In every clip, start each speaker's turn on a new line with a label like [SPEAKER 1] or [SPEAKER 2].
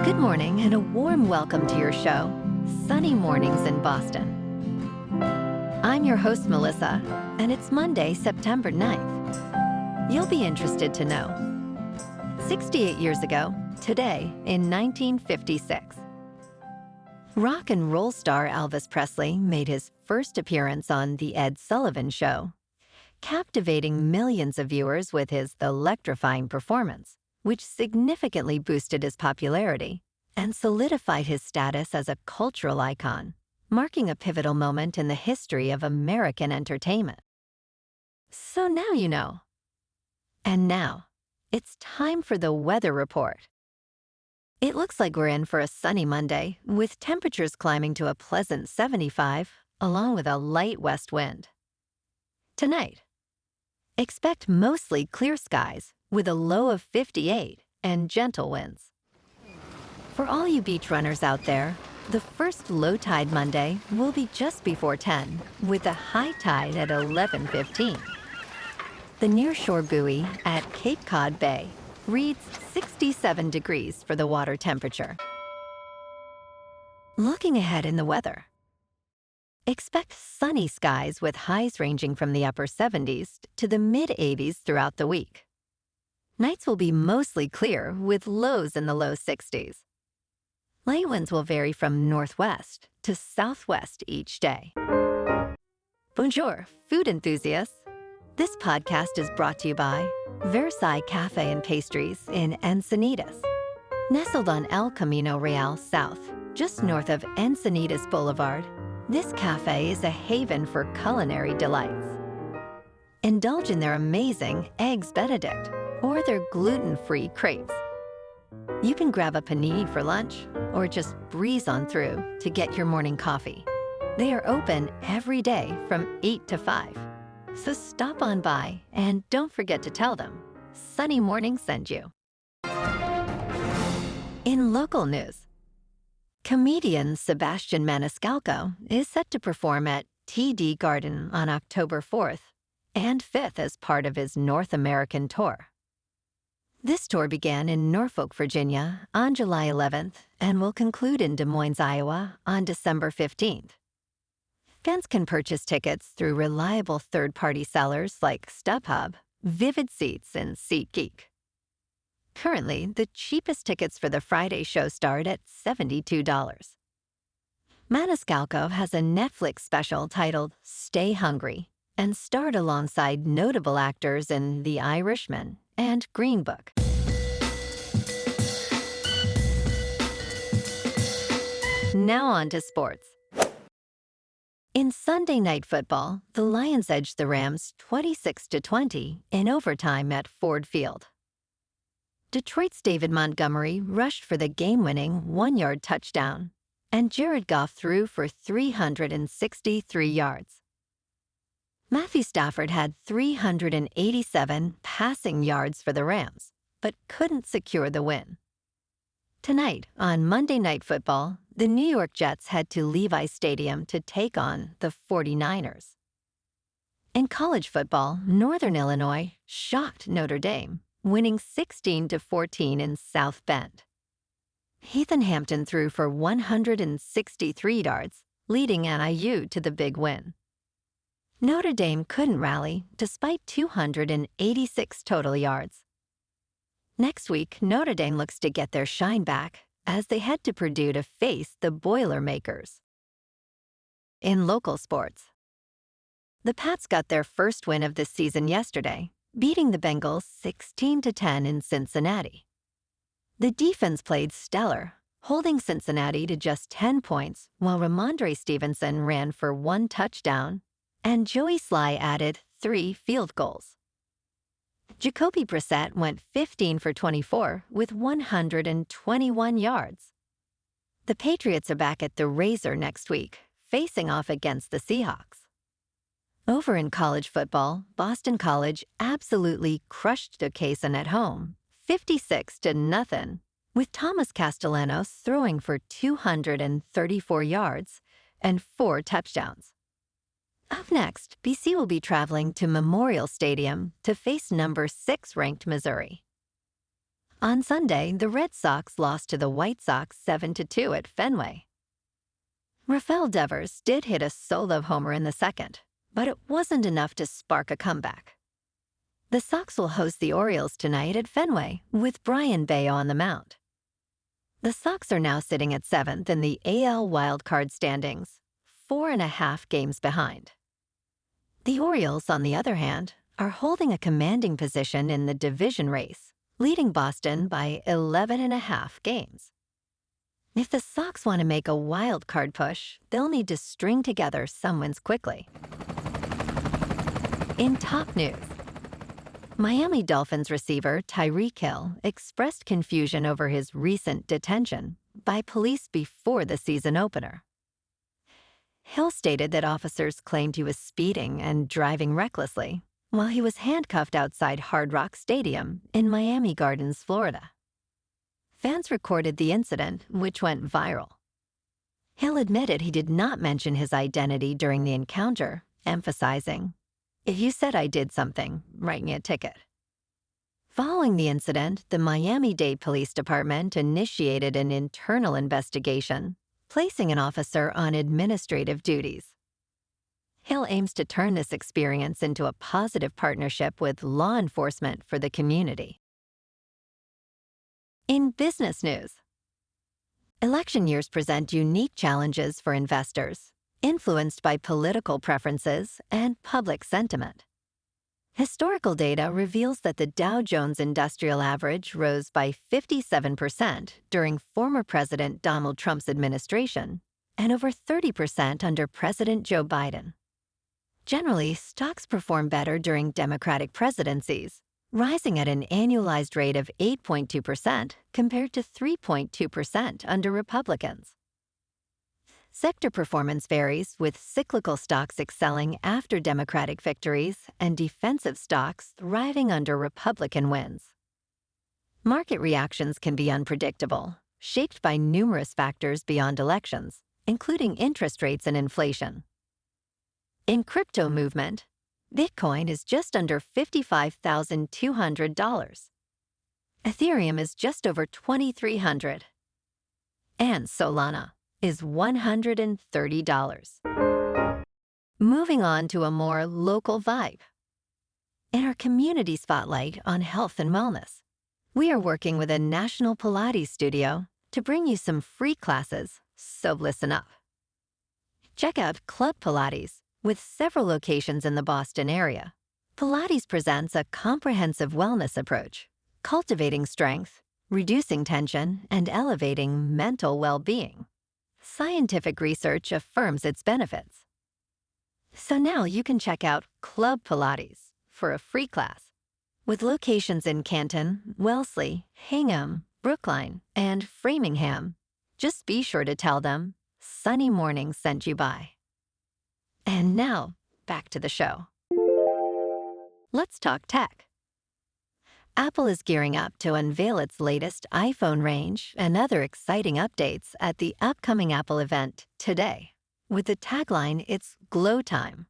[SPEAKER 1] Good morning and a warm welcome to your show, Sunny Mornings in Boston. I'm your host, Melissa, and it's Monday, September 9th. You'll be interested to know. 68 years ago, today, in 1956, rock and roll star Elvis Presley made his first appearance on The Ed Sullivan Show, captivating millions of viewers with his electrifying performance, which significantly boosted his popularity and solidified his status as a cultural icon, marking a pivotal moment in the history of American entertainment. So now you know. And now, it's time for the weather report. It looks like we're in for a sunny Monday, with temperatures climbing to a pleasant 75, along with a light west wind. Tonight, expect mostly clear skies, with a low of 58 and gentle winds. For all you beach runners out there, the first low tide Monday will be just before 10, with a high tide at 11:15. The nearshore buoy at Cape Cod Bay reads 67 degrees for the water temperature. Looking ahead in the weather, expect sunny skies with highs ranging from the upper 70s to the mid-80s throughout the week. Nights will be mostly clear with lows in the low 60s. Light winds will vary from northwest to southwest each day. Bonjour, food enthusiasts. This podcast is brought to you by Versailles Cafe and Pastries in Encinitas. Nestled on El Camino Real South, just north of Encinitas Boulevard, this cafe is a haven for culinary delights. Indulge in their amazing Eggs Benedict or their gluten-free crepes. You can grab a panini for lunch or just breeze on through to get your morning coffee. They are open every day from 8 to 5. So stop on by and don't forget to tell them Sunny Morning sent you. In local news, comedian Sebastian Maniscalco is set to perform at TD Garden on October 4th and 5th as part of his North American tour. This tour began in Norfolk, Virginia on July 11th and will conclude in Des Moines, Iowa on December 15th. Fans can purchase tickets through reliable third-party sellers like StubHub, Vivid Seats, and SeatGeek. Currently, the cheapest tickets for the Friday show start at $72. Maniscalco has a Netflix special titled Stay Hungry and starred alongside notable actors in The Irishman and Green Book. Now on to sports. In Sunday Night Football, the Lions edged the Rams 26-20 in overtime at Ford Field. Detroit's David Montgomery rushed for the game-winning one-yard touchdown, and Jared Goff threw for 363 yards. Matthew Stafford had 387 passing yards for the Rams, but couldn't secure the win. Tonight, on Monday Night Football, the New York Jets head to Levi's Stadium to take on the 49ers. In college football, Northern Illinois shocked Notre Dame, winning 16-14 in South Bend. Ethan Hampton threw for 163 yards, leading NIU to the big win. Notre Dame couldn't rally despite 286 total yards. Next week, Notre Dame looks to get their shine back as they head to Purdue to face the Boilermakers. In local sports, the Pats got their first win of this season yesterday, beating the Bengals 16-10 in Cincinnati. The defense played stellar, holding Cincinnati to just 10 points while Ramondre Stevenson ran for 1 touchdown and Joey Sly added 3 field goals. Jacoby Brissett went 15 for 24 with 121 yards. The Patriots are back at the Razor next week, facing off against the Seahawks. Over in college football, Boston College absolutely crushed Duquesne at home, 56-0, with Thomas Castellanos throwing for 234 yards and 4 touchdowns. Up next, BC will be traveling to Memorial Stadium to face number 6 ranked Missouri. On Sunday, the Red Sox lost to the White Sox 7-2 at Fenway. Rafael Devers did hit a solo homer in the second, but it wasn't enough to spark a comeback. The Sox will host the Orioles tonight at Fenway with Brian Bayo on the mound. The Sox are now sitting at 7th in the AL wildcard standings, 4.5 games behind. The Orioles, on the other hand, are holding a commanding position in the division race, leading Boston by 11.5 games. If the Sox want to make a wild card push, they'll need to string together some wins quickly. In top news, Miami Dolphins receiver Tyreek Hill expressed confusion over his recent detention by police before the season opener. Hill stated that officers claimed he was speeding and driving recklessly while he was handcuffed outside Hard Rock Stadium in Miami Gardens, Florida. Fans recorded the incident, which went viral. Hill admitted he did not mention his identity during the encounter, emphasizing, "If you said I did something, write me a ticket." Following the incident, the Miami-Dade Police Department initiated an internal investigation, placing an officer on administrative duties. Hill aims to turn this experience into a positive partnership with law enforcement for the community. In business news, election years present unique challenges for investors, influenced by political preferences and public sentiment. Historical data reveals that the Dow Jones Industrial Average rose by 57% during former President Donald Trump's administration and over 30% under President Joe Biden. Generally, stocks perform better during Democratic presidencies, rising at an annualized rate of 8.2% compared to 3.2% under Republicans. Sector performance varies, with cyclical stocks excelling after Democratic victories and defensive stocks thriving under Republican wins. Market reactions can be unpredictable, shaped by numerous factors beyond elections, including interest rates and inflation. In crypto movement, Bitcoin is just under $55,200. Ethereum is just over $2,300. And Solana is $130. Moving on to a more local vibe. In our community spotlight on health and wellness, we are working with a national Pilates studio to bring you some free classes, so listen up. Check out Club Pilates, with several locations in the Boston area. Pilates presents a comprehensive wellness approach, cultivating strength, reducing tension, and elevating mental well-being. Scientific research affirms its benefits. So now you can check out Club Pilates for a free class. With locations in Canton, Wellesley, Hingham, Brookline, and Framingham, just be sure to tell them Sunny Morning sent you by. And now, back to the show. Let's talk tech. Apple is gearing up to unveil its latest iPhone range and other exciting updates at the upcoming Apple event today, with the tagline, "It's Glow Time."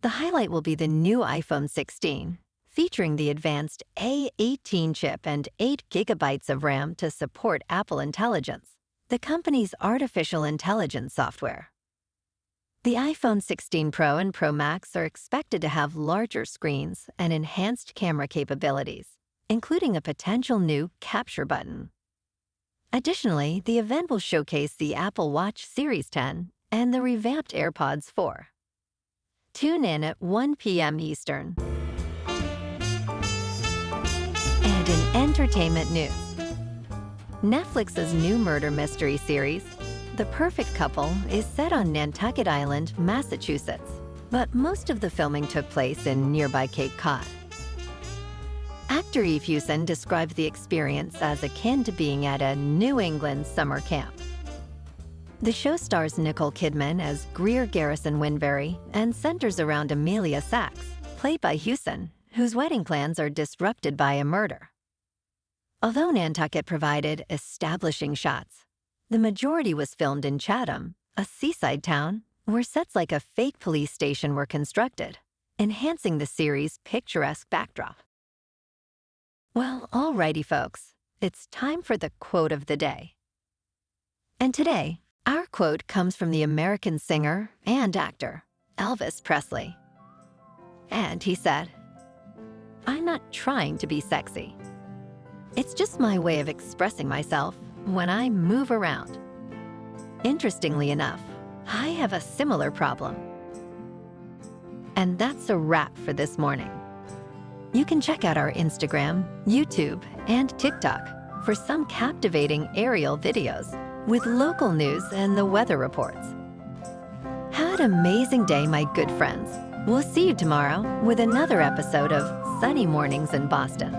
[SPEAKER 1] The highlight will be the new iPhone 16, featuring the advanced A18 chip and 8 gigabytes of RAM to support Apple Intelligence, the company's artificial intelligence software. The iPhone 16 Pro and Pro Max are expected to have larger screens and enhanced camera capabilities, including a potential new capture button. Additionally, the event will showcase the Apple Watch Series 10 and the revamped AirPods 4. Tune in at 1 p.m. Eastern. And in entertainment news, Netflix's new murder mystery series, The Perfect Couple, is set on Nantucket Island, Massachusetts, but most of the filming took place in nearby Cape Cod. Actor Eve Hewson described the experience as akin to being at a New England summer camp. The show stars Nicole Kidman as Greer Garrison Winbury and centers around Amelia Sachs, played by Hewson, whose wedding plans are disrupted by a murder. Although Nantucket provided establishing shots, the majority was filmed in Chatham, a seaside town where sets like a fake police station were constructed, enhancing the series' picturesque backdrop. Well, alrighty, folks. It's time for the quote of the day. And today, our quote comes from the American singer and actor, Elvis Presley. And he said, "I'm not trying to be sexy. It's just my way of expressing myself when I move around." Interestingly enough, I have a similar problem. And that's a wrap for this morning. You can check out our Instagram, YouTube, and TikTok for some captivating aerial videos with local news and the weather reports. Have an amazing day, my good friends. We'll see you tomorrow with another episode of Sunny Mornings in Boston.